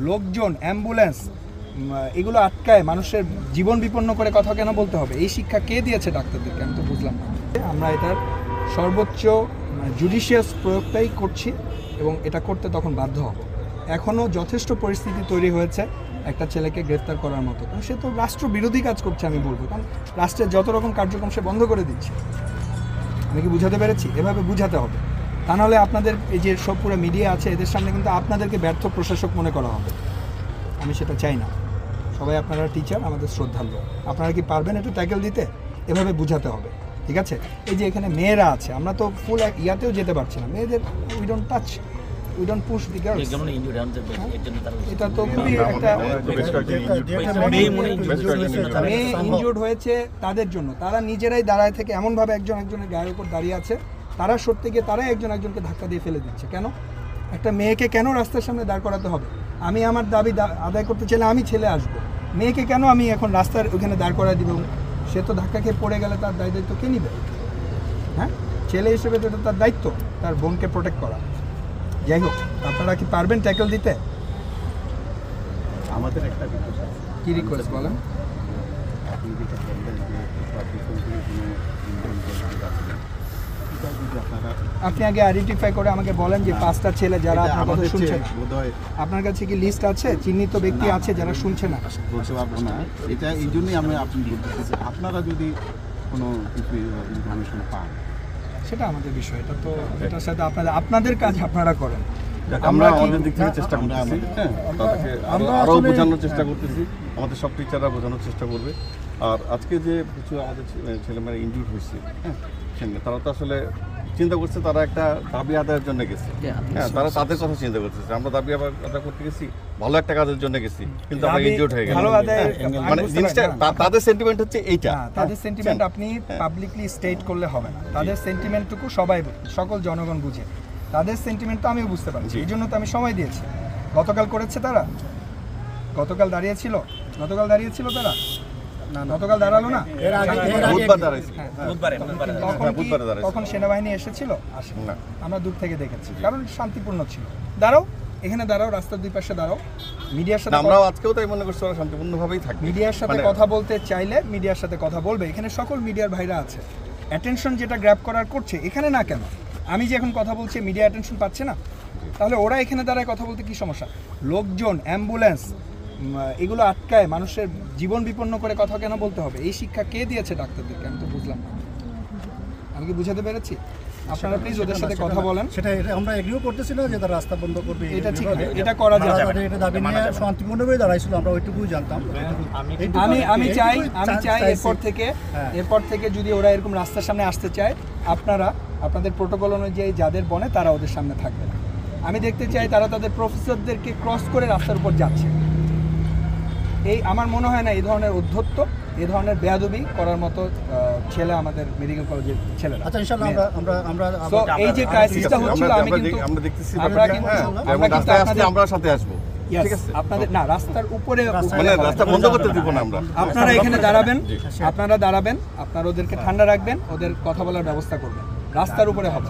লোকজন, অ্যাম্বুলেন্স এগুলো আটকায় মানুষের জীবন বিপন্ন করে কথা কেন বলতে হবে? এই শিক্ষা কে দিয়েছে ডাক্তারদেরকে? আমি তো বুঝলাম না। আমরা এটার সর্বোচ্চ জুডিশিয়াস প্রয়োগটাই করছি এবং এটা করতে তখন বাধ্য হব। এখনও যথেষ্ট পরিস্থিতি তৈরি হয়েছে একটা ছেলেকে গ্রেফতার করার মতো, কারণ সে তো রাষ্ট্রবিরোধী কাজ করছে আমি বলবো, কারণ রাষ্ট্রের যত রকম কার্যক্রম সে বন্ধ করে দিচ্ছে। আমি কি বুঝাতে পেরেছি? এভাবে বুঝাতে হবে, তা নাহলে আপনাদের এই যে সব পুরো মিডিয়া আছে এদের সামনে কিন্তু আপনাদেরকে ব্যর্থ প্রশাসক মনে করা হবে। আমি সেটা চাই না। সবাই আপনারা টিচার, আমাদের শ্রদ্ধার্ঘ। আপনারা কি পারবেন এটা ট্যাকেল দিতে? এভাবে বুঝাতে হবে, ঠিক আছে? এই যে এখানে মেয়েরা আছে, আমরা তো ফুল ইয়াতেও যেতে পারছি না, মেয়েদের we don't touch, we don't push the girls. এটা তো খুবই একটা মেয়ে ইনজুর্ড হয়েছে তাদের জন্য, তারা নিজেরাই দাঁড়ায় থেকে এমনভাবে একজন একজনের গায়ের উপর দাঁড়িয়ে আছে, তারা সরতে গিয়ে তারাই একজন একজনকে ধাক্কা দিয়ে ফেলে দিচ্ছে। কেন? একটা মেয়েকে কেন রাস্তার সামনে দাঁড় করাতে হবে? আমি আমার দাবি আদায় করতে চাইলে আমি ছেলে আসবো, মেয়েকে কেন আমি এখন রাস্তার ওখানে দাঁড় করায় দিব? সে তো ধাক্কা খেয়ে পড়ে গেলে তার দায়িত্ব কে নিবে? হ্যাঁ, ছেলে হিসেবে তো এটা তার দায়িত্ব তার বোনকে প্রোটেক্ট করা। যাই হোক, আপনারা কি পারবেন ট্যাকেল দিতে? আমাদের একটা রিকোয়েস্ট আছে। কি রিকোয়েস্ট বলেন? আপনি যেটা বললেন যে আপনি আগে আইডেন্টিফাই করে আমাকে বলেন যে 5টা ছেলে যারা আপনার কথা শুনছে না। বোধহয় আপনার কাছে কি লিস্ট আছে, চিহ্নিত ব্যক্তি আছে যারা শুনছে না? বলতে পারবো না, এটা এই জন্যই আমি আপনি বলতেছি আপনারা যদি কোনো কিছু ইনফরমেশন পান সেটা আমাদের বিষয়, এটা তো এটার সাথে আপনাদের কাজ আপনারা করেন। আমরা আমাদের দিক থেকে চেষ্টা করতেছি, হ্যাঁ, তাদেরকে আরও বোঝানোর চেষ্টা করতেছি, আমাদের সব টিচাররা বোঝানোর চেষ্টা করবে। আর আজকে যে কিছু আমাদের ছেলেমেয়েরা ইনজুর্ড হয়েছে, হ্যাঁ, তারা তো আসলে চিন্তা করছে তারা একটা দাবি আদায়ের জন্য গেছে, হ্যাঁ, তারা তাদের কথা চিন্তা করতেছে। আমরা দাবি আদায় করতে গেছি, ভালো একটা কাজের জন্য গেছি, কিন্তু আমরা ইনজুর্ড হয়ে গেলাম। মানে জিনিসটা তাদের সেন্টিমেন্ট হচ্ছে এইটা, তাদের সেন্টিমেন্ট আপনি পাবলিকলি স্টেট করলে হবে না। তাদের সেন্টিমেন্টটুকু সবাই, সকল জনগণ বুঝে। তাদের সেন্টিমেন্ট তো আমিও বুঝতে পারছি, এই জন্য তো আমি সময় দিয়েছি। গতকাল করেছে তারা, গতকাল দাঁড়িয়েছিল তারা, গতকাল দাঁড়ালো না, তখন সেনাবাহিনী এসেছিল? না, আমরা দূর থেকে দেখেছি, কারণ শান্তিপূর্ণ ছিল। দাঁড়াও, এখানে দাঁড়াও, রাস্তার দুই পাশে দাঁড়াও। মিডিয়ার সাথে আমরাও আজকেও তাই মনে করছি, ওরা শান্তিপূর্ণভাবেই থাকবে। মিডিয়ার সাথে কথা বলতে চাইলে মিডিয়ার সাথে কথা বলবে। এখানে সকল মিডিয়ার ভাইরা আছে, অ্যাটেনশন যেটা গ্র্যাব করার করছে, এখানে না কেন? আমি যে এখন কথা বলছি মিডিয়া অ্যাটেনশন পাচ্ছে না, তাহলে ওরা এখানে দাঁড়ায় কথা বলতে কি সমস্যা? লোকজন, অ্যাম্বুলেন্স এগুলো আটকায় মানুষের জীবন বিপন্ন করে কথা কেন বলতে হবে? এই শিক্ষা কে দিয়েছে ডাক্তারদেরকে? আমি তো বুঝলাম না। আমি কি বুঝাতে পেরেছি? আপনারা প্লিজ ওদের সাথে কথা বলেন। সেটা আমরা এগ্রিও করতেছি না যে তারা রাস্তা বন্ধ করবে, এটা ঠিক না, এটা করা যাবে না। এটা দাবি নিয়ে শান্তিপূর্ণভাবে দাঁড়াইছিল, আমরা ওইটুকুই জানতাম। আমি চাই এরপর থেকে যদি ওরা এরকম রাস্তার সামনে আসতে চায়, আপনারা আপনাদের প্রোটোকল অনুযায়ী যাদের বনে তারা ওদের সামনে থাকবে না। আমি দেখতে চাই তারা তাদের প্রফেসরদেরকে ক্রস করে রাস্তার উপর যাচ্ছে। এই আমার মনে হয় না এই ধরনের উদ্ধত্ত, এই ধরনের বেয়াদবি করার মতো ছেলে আমাদের মেডিকেল কলেজের ছেলেরা। আচ্ছা, ইনশাআল্লাহ আমরা এই যে ক্রাইসিসটা হচ্ছিল, আমরা দেখতেছি আমরা সাথে আসবো। ঠিক আছে, আপনাদের না রাস্তার উপরে, মানে রাস্তা বন্ধ করতে দিব না আমরা। আপনারা এখানে দাঁড়াবেন, আপনারা ওদেরকে ঠান্ডা রাখবেন, ওদের কথা বলার ব্যবস্থা করবেন, রাস্তার উপরে হবে।